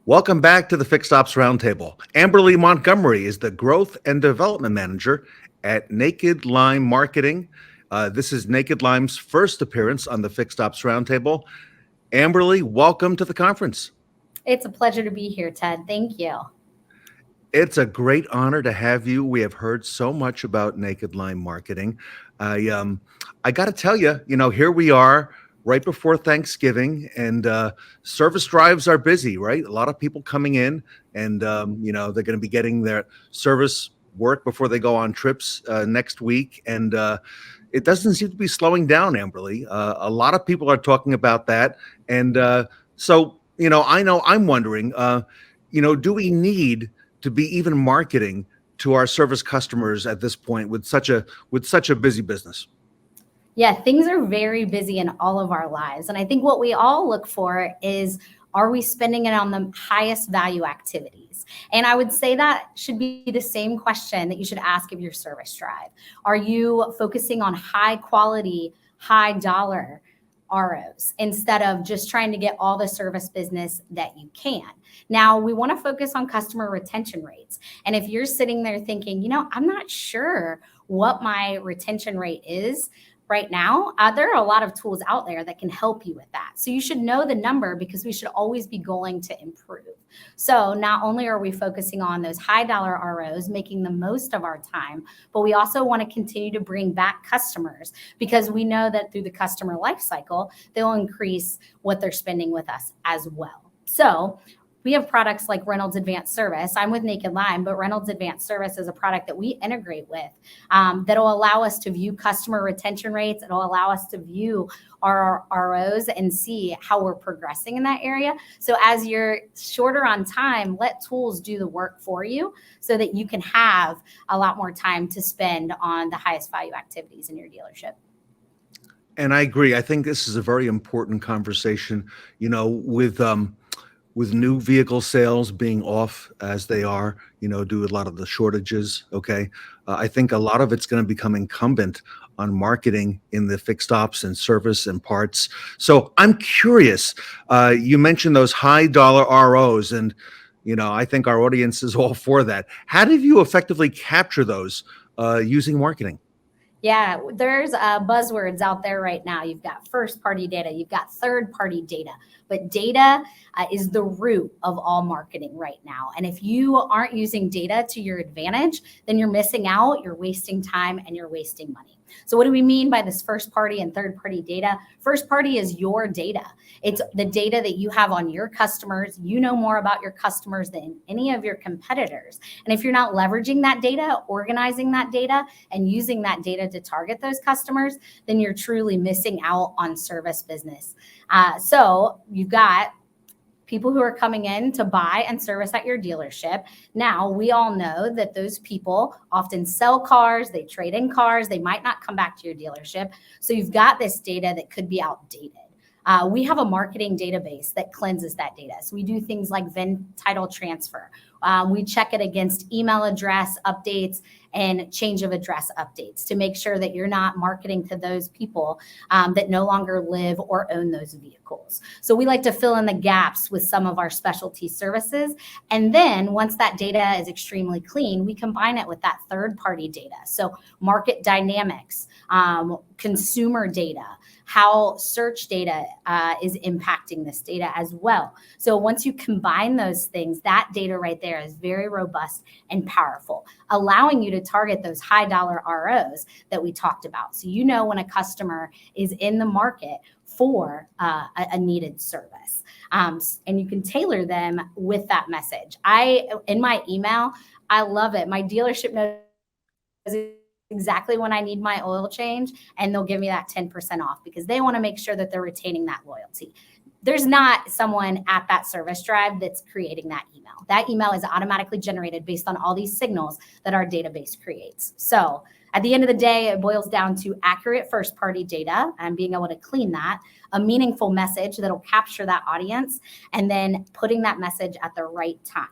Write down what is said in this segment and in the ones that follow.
Welcome back to the Fixed Ops Roundtable. Amberly Montgomery is the Growth and Development Manager at Naked Lime Marketing. This is Naked Lime's first appearance on the Fixed Ops Roundtable. Amberly, welcome to the conference. It's a pleasure to be here, Ted. Thank you. It's a great honor to have you. We have heard so much about Naked Lime Marketing. I got to tell you, here we are right before Thanksgiving, and service drives are busy, right? A lot of people coming in, and they're going to be getting their service work before they go on trips next week, and it doesn't seem to be slowing down, Amberly. A lot of people are talking about that, and I know I'm wondering, do we need to be even marketing to our service customers at this point with such a busy business? Yeah, things are very busy in all of our lives. And I think what we all look for is, are we spending it on the highest value activities? And I would say that should be the same question that you should ask of your service drive. Are you focusing on high quality, high dollar ROs instead of just trying to get all the service business that you can? Now, we want to focus on customer retention rates. And if you're sitting there thinking, I'm not sure what my retention rate is right now, there are a lot of tools out there that can help you with that. So you should know the number, because we should always be going to improve. So not only are we focusing on those high dollar ROs, making the most of our time, but we also want to continue to bring back customers, because we know that through the customer life cycle, they'll increase what they're spending with us as well. So we have products like Reynolds Advanced Service. I'm with Naked Lime, but Reynolds Advanced Service is a product that we integrate with that'll allow us to view customer retention rates. It'll allow us to view our ROs and see how we're progressing in that area. So as you're shorter on time, let tools do the work for you so that you can have a lot more time to spend on the highest value activities in your dealership. And I agree. I think this is a very important conversation, with new vehicle sales being off as they are, due to a lot of the shortages. Okay. I think a lot of it's going to become incumbent on marketing in the fixed ops and service and parts. So I'm curious, you mentioned those high dollar ROs, and, I think our audience is all for that. How did you effectively capture those using marketing? Yeah, there's buzzwords out there right now. You've got first party data, you've got third party data, but data is the root of all marketing right now. And if you aren't using data to your advantage, then you're missing out, you're wasting time, and you're wasting money. So what do we mean by this first party and third party data? First party is your data. It's the data that you have on your customers. You know more about your customers than any of your competitors. And if you're not leveraging that data, organizing that data, and using that data to target those customers, then you're truly missing out on service business. So you've got people who are coming in to buy and service at your dealership. Now, we all know that those people often sell cars, they trade in cars, they might not come back to your dealership. So you've got this data that could be outdated. We have a marketing database that cleanses that data. So we do things like VIN title transfer. We check it against email address updates and change of address updates to make sure that you're not marketing to those people that no longer live or own those vehicles. So we like to fill in the gaps with some of our specialty services. And then once that data is extremely clean, we combine it with that third-party data. So market dynamics, consumer data, how search data is impacting this data as well. So once you combine those things, that data right there is very robust and powerful, allowing you to target those high dollar ROs that we talked about. So when a customer is in the market for a needed service, and you can tailor them with that message. In my email, I love it. My dealership knows exactly when I need my oil change, and they'll give me that 10% off because they want to make sure that they're retaining that loyalty. There's not someone at that service drive that's creating that email. That email is automatically generated based on all these signals that our database creates. So at the end of the day, it boils down to accurate first-party data and being able to clean that, a meaningful message that'll capture that audience, and then putting that message at the right time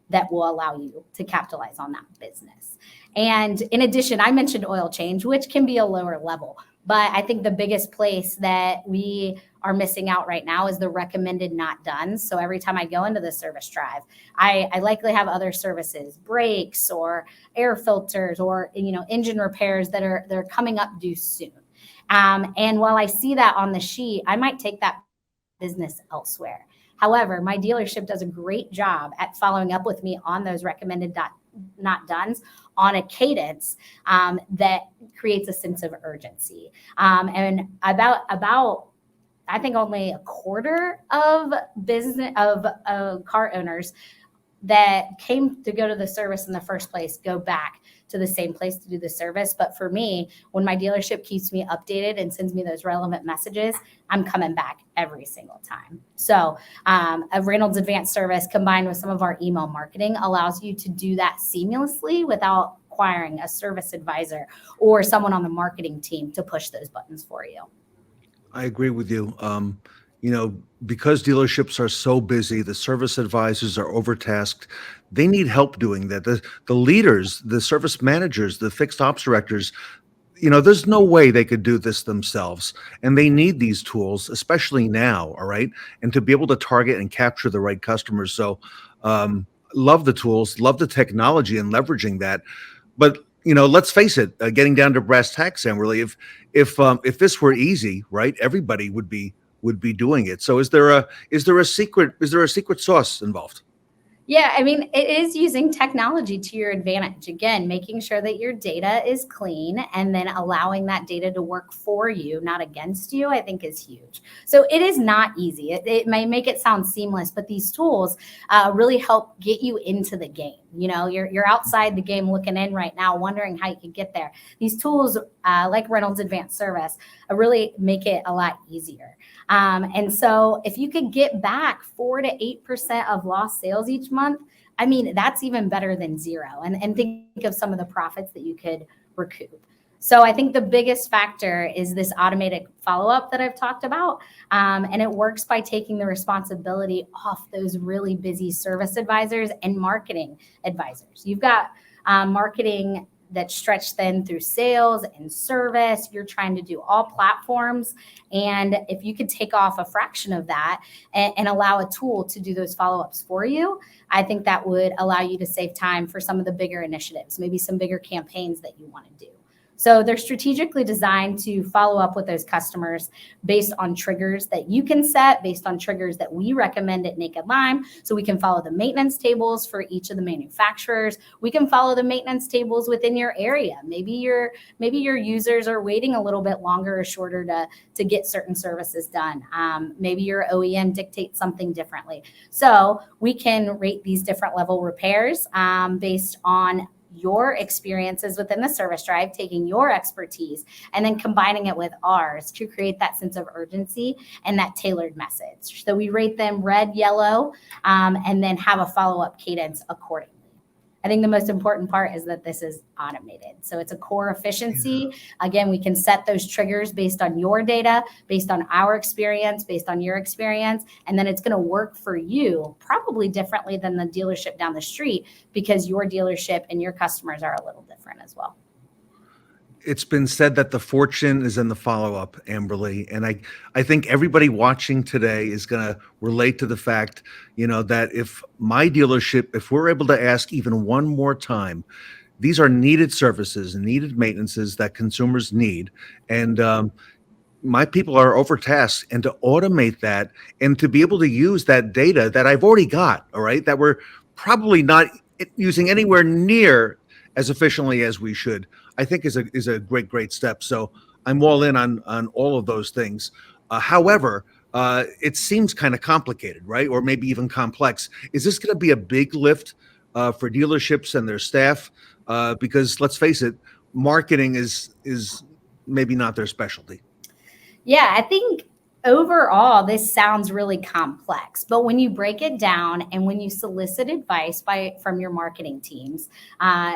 that will allow you to capitalize on that business. And in addition, I mentioned oil change, which can be a lower level, but I think the biggest place that we are missing out right now is the recommended not done. So every time I go into the service drive, I likely have other services, brakes or air filters or engine repairs that are coming up due soon. And while I see that on the sheet, I might take that business elsewhere. However, my dealership does a great job at following up with me on those recommended not dones on a cadence that creates a sense of urgency. And about I think only a quarter of car owners that came to go to the service in the first place go back to the same place to do the service. But for me, when my dealership keeps me updated and sends me those relevant messages, I'm coming back every single time. So a Reynolds Advanced Service combined with some of our email marketing allows you to do that seamlessly without requiring a service advisor or someone on the marketing team to push those buttons for you. I agree with you. Because dealerships are so busy, the service advisors are overtasked. They need help doing that. The leaders, the service managers, the fixed ops directors, there's no way they could do this themselves. And they need these tools, especially now, all right? And to be able to target and capture the right customers. So love the tools, love the technology and leveraging that. But let's face it, getting down to brass tacks, Amberly, if this were easy, right, everybody would be doing it. So is there a secret sauce involved? Yeah, I mean, it is using technology to your advantage. Again, making sure that your data is clean and then allowing that data to work for you, not against you, I think is huge. So it is not easy. It may make it sound seamless, but these tools really help get you into the game. You're outside the game looking in right now, wondering how you could get there. These tools, like Reynolds Advanced Service, really make it a lot easier. And so if you could get back 4 to 8% of lost sales each month, I mean, that's even better than zero. And think of some of the profits that you could recoup. So I think the biggest factor is this automated follow-up that I've talked about. And it works by taking the responsibility off those really busy service advisors and marketing advisors. You've got marketing that stretch thin through sales and service. You're trying to do all platforms. And if you could take off a fraction of that and allow a tool to do those follow-ups for you, I think that would allow you to save time for some of the bigger initiatives, maybe some bigger campaigns that you want to do. So they're strategically designed to follow up with those customers based on triggers that you can set, based on triggers that we recommend at Naked Lime. So we can follow the maintenance tables for each of the manufacturers. We can follow the maintenance tables within your area. Maybe your users are waiting a little bit longer or shorter to get certain services done. Maybe your OEM dictates something differently. So we can rate these different level repairs based on your experiences within the service drive, taking your expertise and then combining it with ours to create that sense of urgency and that tailored message. So we rate them red, yellow, and then have a follow-up cadence accordingly. I think the most important part is that this is automated. So it's a core efficiency. Again, we can set those triggers based on your data, based on our experience, based on your experience, and then it's going to work for you probably differently than the dealership down the street because your dealership and your customers are a little different as well. It's been said that the fortune is in the follow-up, Amberly, and I think everybody watching today is going to relate to the fact, that if my dealership, if we're able to ask even one more time, these are needed services and needed maintenances that consumers need, and my people are overtasked, and to automate that and to be able to use that data that I've already got, all right, that we're probably not using anywhere near as efficiently as we should, I think is a great step. So I'm all in on all of those things. However, it seems kind of complicated, right? Or maybe even complex. Is this going to be a big lift for dealerships and their staff? Because let's face it, marketing is maybe not their specialty. Yeah, I think overall, this sounds really complex, but when you break it down and when you solicit advice from your marketing teams,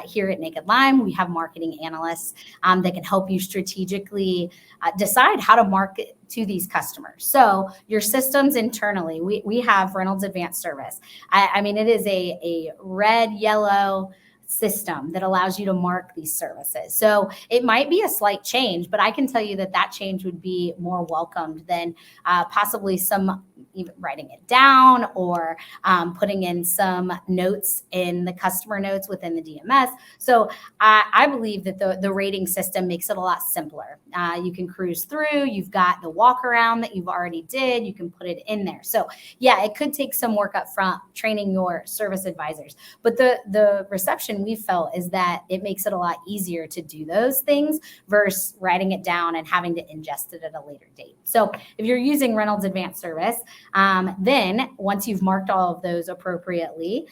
here at Naked Lime, we have marketing analysts that can help you strategically decide how to market to these customers. So your systems internally, we have Reynolds Advanced Service. I mean, it is a red, yellow, system that allows you to mark these services. So it might be a slight change, but I can tell you that that change would be more welcomed than possibly some even writing it down or putting in some notes in the customer notes within the DMS. So I believe that the rating system makes it a lot simpler. You can cruise through. You've got the walk around that you've already did. You can put it in there. So yeah, it could take some work up front training your service advisors, but the reception we felt is that it makes it a lot easier to do those things versus writing it down and having to ingest it at a later date. So if you're using Reynolds Advanced Service, then once you've marked all of those appropriately,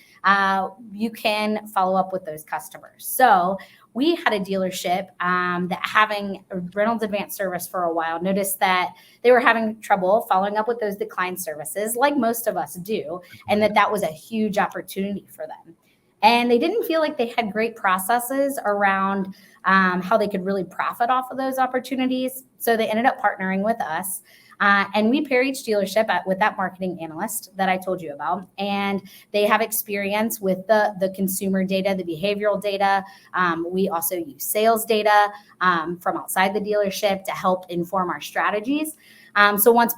you can follow up with those customers. So we had a dealership that having a Reynolds Advanced Service for a while noticed that they were having trouble following up with those declined services, like most of us do, and that was a huge opportunity for them. And they didn't feel like they had great processes around how they could really profit off of those opportunities. So they ended up partnering with us. And we pair each dealership with that marketing analyst that I told you about. And they have experience with the consumer data, the behavioral data. We also use sales data from outside the dealership to help inform our strategies. So once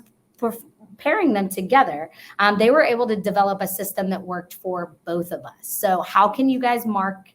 pairing them together, they were able to develop a system that worked for both of us. So how can you guys mark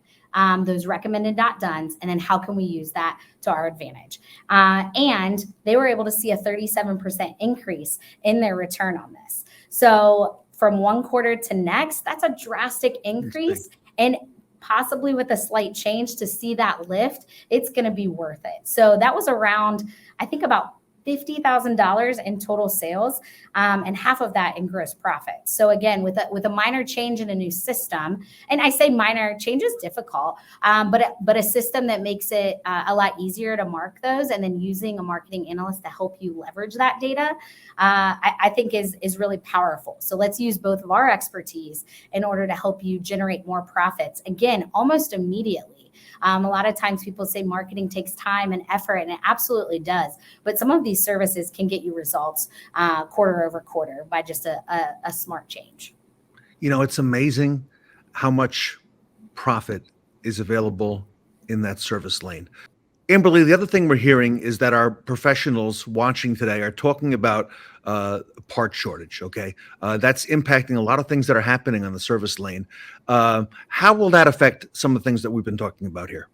those recommended not dones, and then how can we use that to our advantage? And they were able to see a 37% increase in their return on this. So from one quarter to next, that's a drastic increase. And possibly with a slight change to see that lift, it's going to be worth it. So that was around, I think, about $50,000 in total sales, and half of that in gross profit. So again, with a minor change in a new system, and I say minor change is difficult, but a system that makes it a lot easier to mark those, and then using a marketing analyst to help you leverage that data, I think is really powerful. So let's use both of our expertise in order to help you generate more profits. Again, almost immediately. A lot of times people say marketing takes time and effort, and it absolutely does. But some of these services can get you results quarter over quarter by just a smart change. You know, it's amazing how much profit is available in that service lane. Amberly, the other thing we're hearing is that our professionals watching today are talking about part shortage. Okay, that's impacting a lot of things that are happening on the service lane. How will that affect some of the things that we've been talking about here?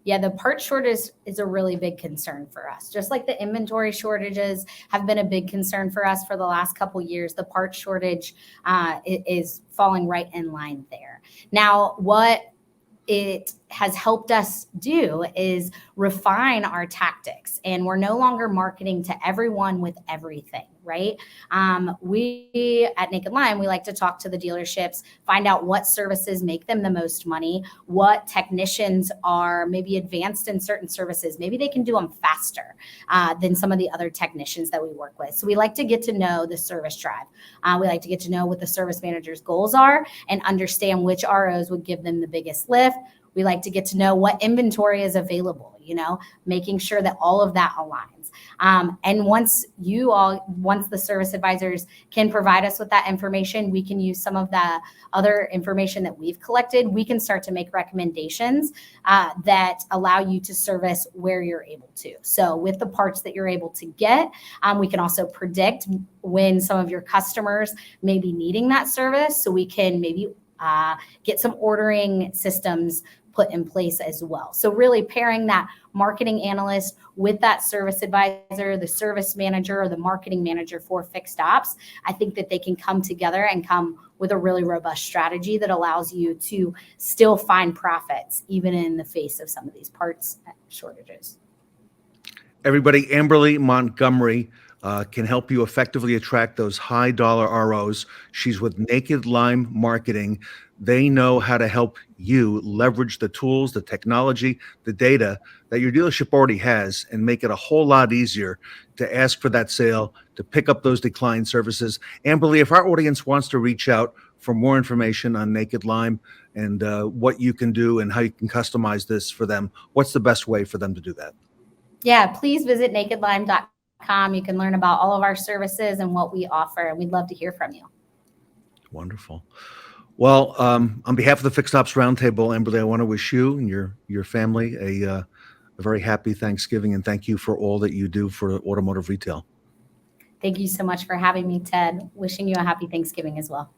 Yeah, the part shortage is a really big concern for us. Just like the inventory shortages have been a big concern for us for the last couple of years, the part shortage is falling right in line there. Now, what it has helped us do is refine our tactics, and we're no longer marketing to everyone with everything, right? We at Naked Lime, we like to talk to the dealerships, find out what services make them the most money, what technicians are maybe advanced in certain services. Maybe they can do them faster than some of the other technicians that we work with. So we like to get to know the service drive. We like to get to know what the service manager's goals are and understand which ROs would give them the biggest lift. We like to get to know what inventory is available, making sure that all of that aligns. And once the service advisors can provide us with that information, we can use some of the other information that we've collected. We can start to make recommendations that allow you to service where you're able to. So with the parts that you're able to get, we can also predict when some of your customers may be needing that service. So we can maybe get some ordering systems put in place as well. So really pairing that marketing analyst with that service advisor, the service manager, or the marketing manager for fixed ops, I think that they can come together and come with a really robust strategy that allows you to still find profits, even in the face of some of these parts shortages. Everybody, Amberly Montgomery can help you effectively attract those high dollar ROs. She's with Naked Lime Marketing. They know how to help you leverage the tools, the technology, the data that your dealership already has, and make it a whole lot easier to ask for that sale, to pick up those declined services. Amberly, if our audience wants to reach out for more information on Naked Lime and what you can do and how you can customize this for them, what's the best way for them to do that? Yeah, please visit nakedlime.com. You can learn about all of our services and what we offer, and we'd love to hear from you. Wonderful. Well, on behalf of the Fixed Ops Roundtable, Amberly, I want to wish you and your family a very happy Thanksgiving, and thank you for all that you do for automotive retail. Thank you so much for having me, Ted. Wishing you a happy Thanksgiving as well.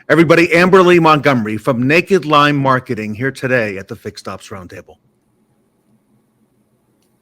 Everybody, Amberly Montgomery from Naked Lime Marketing here today at the Fixed Ops Roundtable.